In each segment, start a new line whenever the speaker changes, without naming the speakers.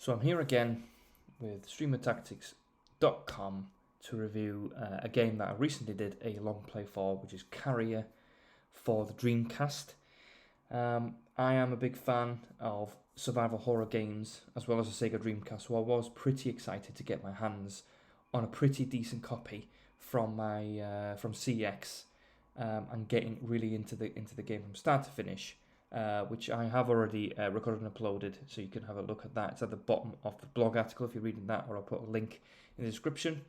So I'm here again with streamertactics.com to review a game that I recently did a long play for, which is Carrier for the Dreamcast. I am a big fan of survival horror games as well as the Sega Dreamcast, so I was pretty excited to get my hands on a pretty decent copy from from CX and getting really into the game from start to finish. Which I have already recorded and uploaded, so you can have a look at that. It's at the bottom of the blog article if you're reading that, or I'll put a link in the description.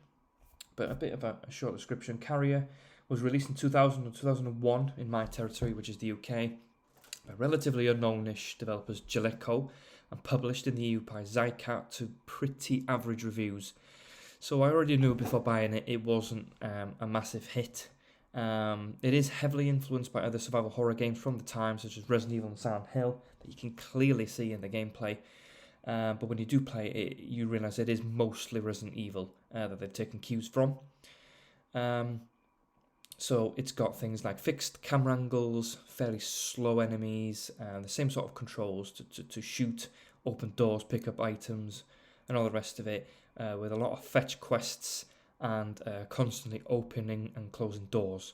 But a bit of a short description. Carrier was released in 2000 or 2001 in my territory, which is the UK, by relatively unknown-ish developers Jaleco, and published in the EU by Zycat to pretty average reviews. So I already knew before buying it, it wasn't a massive hit. It is heavily influenced by other survival horror games from the time, such as Resident Evil and Silent Hill, that you can clearly see in the gameplay. But when you do play it, you realise it is mostly Resident Evil that they've taken cues from. So it's got things like fixed camera angles, fairly slow enemies, the same sort of controls to shoot, open doors, pick up items, and all the rest of it, with a lot of fetch quests and constantly opening and closing doors.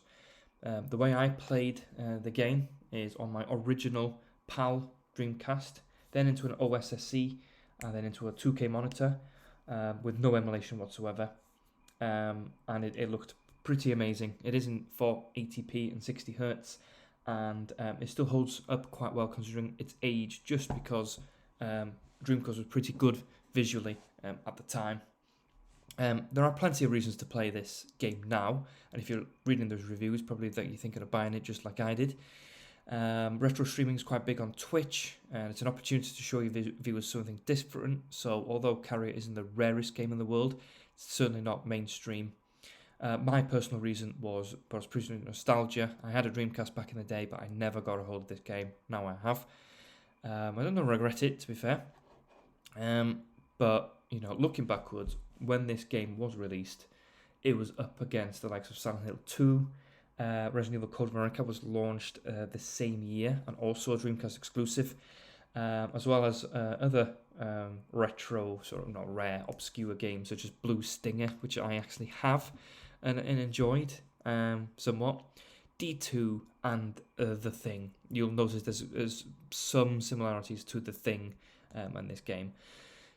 The way I played the game is on my original PAL Dreamcast, then into an OSSC, and then into a 2K monitor with no emulation whatsoever. And it looked pretty amazing. It is in 480p and 60 Hz, and it still holds up quite well considering its age, just because Dreamcast was pretty good visually at the time. There are plenty of reasons to play this game now, and if you're reading those reviews, probably that you're thinking of buying it just like I did. Retro streaming is quite big on Twitch, and it's an opportunity to show your viewers something different. So although Carrier isn't the rarest game in the world, it's certainly not mainstream. My personal reason was purely nostalgia. I had a Dreamcast back in the day, but I never got a hold of this game. Now I have. I don't regret it, to be fair. But looking backwards, when this game was released, it was up against the likes of Silent Hill 2. Resident Evil Code Veronica was launched the same year and also a Dreamcast exclusive, as well as other retro, sort of not rare, obscure games such as Blue Stinger, which I actually have and enjoyed somewhat. D2 and The Thing. You'll notice there's some similarities to The Thing and this game.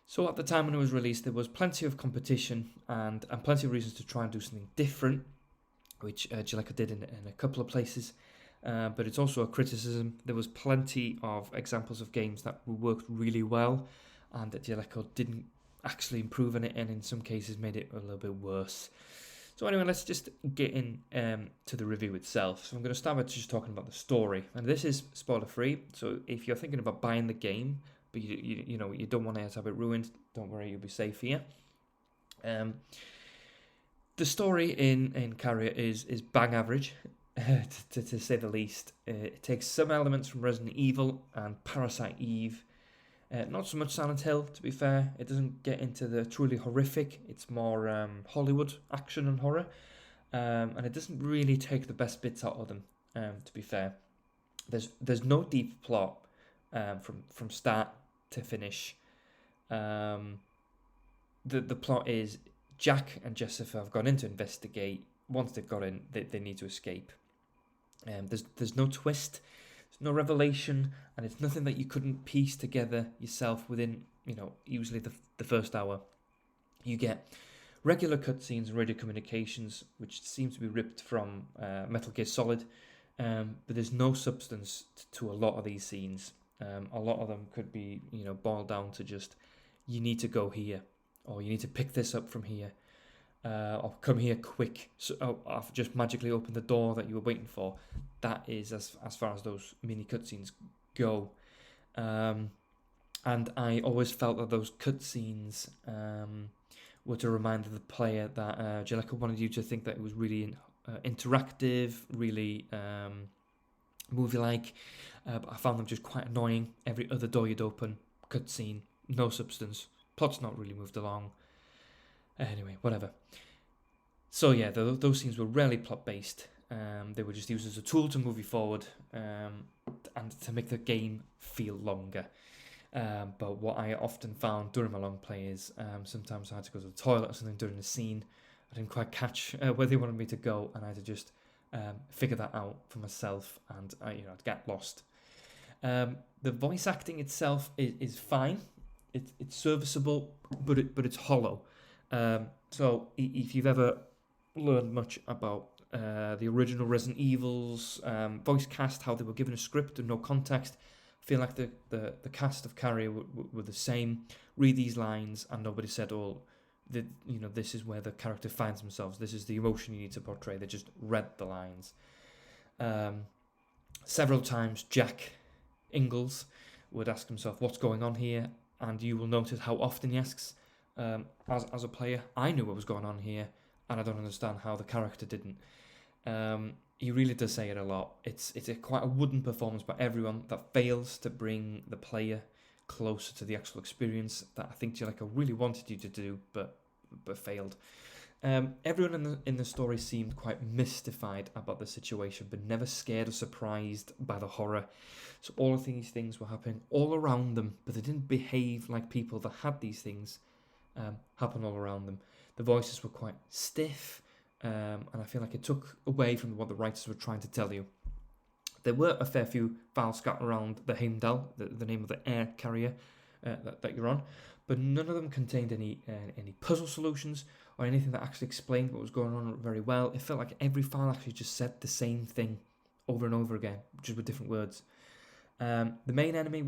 So at the time when it was released, there was plenty of competition and plenty of reasons to try and do something different, which Jaleco did in a couple of places. But it's also a criticism. There was plenty of examples of games that worked really well and that Jaleco didn't actually improve on it, and in some cases made it a little bit worse. So anyway, let's just get in to the review itself. So I'm going to start by just talking about the story. And this is spoiler free, so if you're thinking about buying the game, but you don't want to have it ruined, don't worry, you'll be safe here. The story in Carrier is bang average, to say the least. It takes some elements from Resident Evil and Parasite Eve. Not so much Silent Hill, to be fair. It doesn't get into the truly horrific. It's more Hollywood action and horror. And it doesn't really take the best bits out of them, to be fair. There's no deep plot from start to finish. The plot is Jack and Jessica have gone in to investigate. Once they've got in, they need to escape. There's no twist, there's no revelation, and it's nothing that you couldn't piece together yourself within, usually the first hour. You get regular cutscenes and radio communications, which seem to be ripped from Metal Gear Solid, but there's no substance to a lot of these scenes. A lot of them could be, boiled down to just, you need to go here, or you need to pick this up from here, or come here quick. So I've just magically opened the door that you were waiting for. That is as far as those mini cutscenes go. And I always felt that those cutscenes were to remind the player that Jaleco wanted you to think that it was really interactive, really movie-like. But I found them just quite annoying. Every other door you'd open, cutscene, no substance. Plot's not really moved along. Anyway, whatever. So yeah, those scenes were rarely plot-based. They were just used as a tool to move you forward and to make the game feel longer. But what I often found during my long play is sometimes I had to go to the toilet or something during the scene. I didn't quite catch where they wanted me to go, and I had to just figure that out for myself, and I'd get lost. The voice acting itself is fine. It's serviceable, but it's hollow. So if you've ever learned much about the original Resident Evil's voice cast, how they were given a script and no context, I feel like the cast of Carrier were the same. Read these lines, and nobody said, "Oh, this is where the character finds themselves. This is the emotion you need to portray." They just read the lines. Several times, Jack Ingalls would ask himself, "What's going on here?" And you will notice how often he asks, as a player, "I knew what was going on here, and I don't understand how the character didn't." He really does say it a lot. It's quite a wooden performance by everyone that fails to bring the player closer to the actual experience that I think Jellicoe really wanted you to do, but failed. Everyone in the story seemed quite mystified about the situation, but never scared or surprised by the horror. So all of these things were happening all around them, but they didn't behave like people that had these things happen all around them. The voices were quite stiff, and I feel like it took away from what the writers were trying to tell you. There were a fair few files scattered around the Heimdall, the name of the air carrier that you're on, but none of them contained any puzzle solutions or anything that actually explained what was going on very well. It felt like every file actually just said the same thing over and over again, just with different words. The main enemy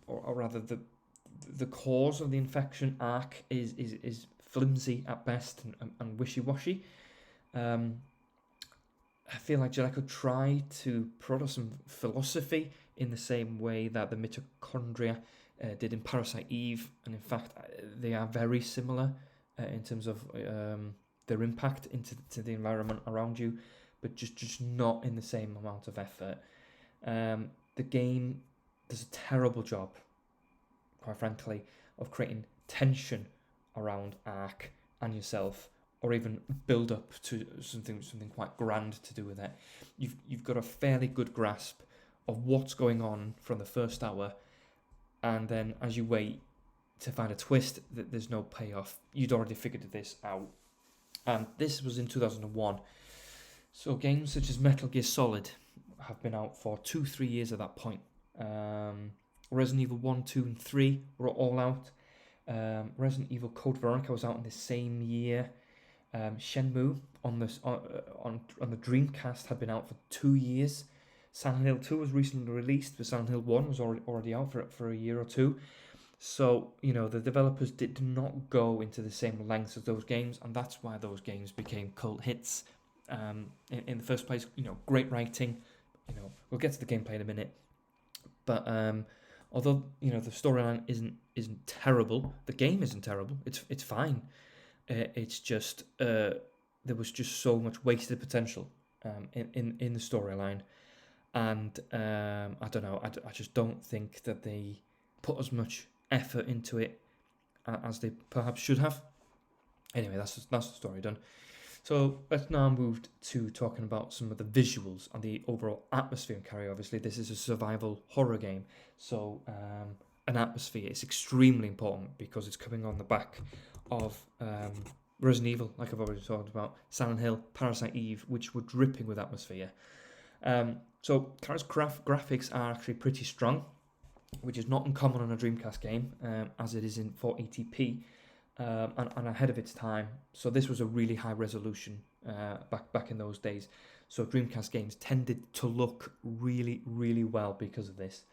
or rather the cause of the infection arc is flimsy at best and wishy-washy. I feel like Jellicoe tried to produce some philosophy in the same way that the mitochondria did in Parasite Eve, and in fact they are very similar in terms of their impact into the environment around you, but just not in the same amount of effort. The game does a terrible job, quite frankly, of creating tension around Ark and yourself, or even build up to something quite grand to do with it. You've got a fairly good grasp of what's going on from the first hour, and then as you wait to find a twist that there's no payoff, you'd already figured this out. And this was in 2001. So games such as Metal Gear Solid have been out for 2-3 years at that point. Resident Evil 1, 2 and 3 were all out. Resident Evil Code Veronica was out in the same year. Shenmue on the Dreamcast had been out for 2 years. Silent Hill 2 was recently released, but Silent Hill 1 was already out for a year or two. So, the developers did not go into the same lengths as those games, and that's why those games became cult hits in the first place. Great writing. We'll get to the gameplay in a minute. But although, the storyline isn't terrible, the game isn't terrible. It's fine. It's just there was just so much wasted potential in the storyline, and I don't know. I just don't think that they put as much effort into it as they perhaps should have. Anyway, that's the story done. So let's now move to talking about some of the visuals and the overall atmosphere in Carrier. Obviously, this is a survival horror game, so an atmosphere is extremely important because it's coming on the back of Resident Evil, like I've already talked about, Silent Hill, Parasite Eve, which were dripping with atmosphere. So Carrier's graphics are actually pretty strong, which is not uncommon on a Dreamcast game, as it is in 480p. And ahead of its time. So this was a really high resolution back in those days. So Dreamcast games tended to look really, really well because of this.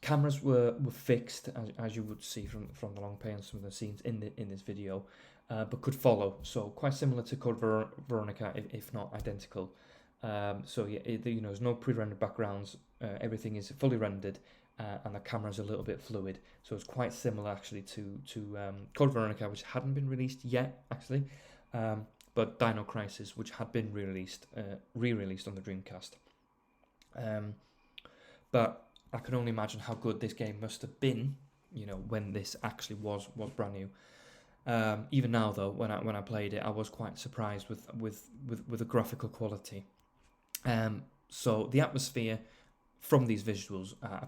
Cameras were fixed, as you would see from the long play and some of the scenes in this video, but could follow. So quite similar to Code Veronica, if not identical. There's no pre-rendered backgrounds. Everything is fully rendered. And the camera's a little bit fluid, so it's quite similar actually to Code Veronica, which hadn't been released yet actually, but Dino Crisis, which had been re-released on the Dreamcast. But I can only imagine how good this game must have been, when this actually was brand new. Even now though, when I played it, I was quite surprised with the graphical quality. So the atmosphere from these visuals are